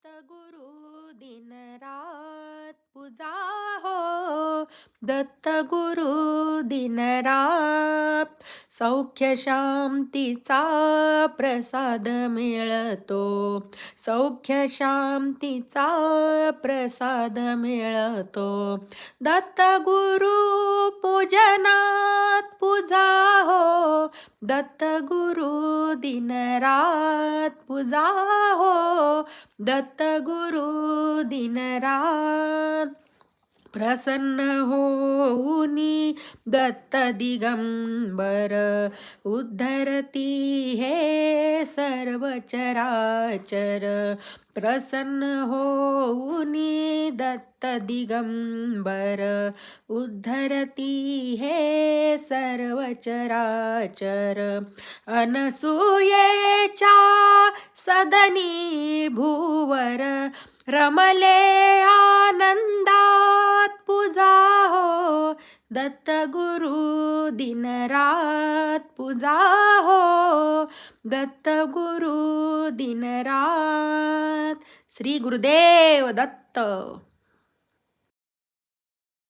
गुरु दिन रात पूजा हो, दत्त गुरु दिन रात सौख्य शांतीचा प्रसाद मिळतो, सौख्य शांतीचा प्रसाद मिळतो. दत्त गुरु पूजनात पूजा हो, दत्त गुरु दिन रात पूजा हो, दत्त गुरु दिन रात प्रसन्न होऊनी दत्त दिगंबर उद्धरती हे सर्व चराचर. प्रसन्न होऊनी दत्त दिगंबर उद्धरती हे सर्व चराचर. अनसूयेच्या सदनी भूवर रमले आनंदात पूजा हो, दत्त गुरु दिन रात पूजा हो, दत्त गुरु दिन रात. श्री गुरुदेव दत्त.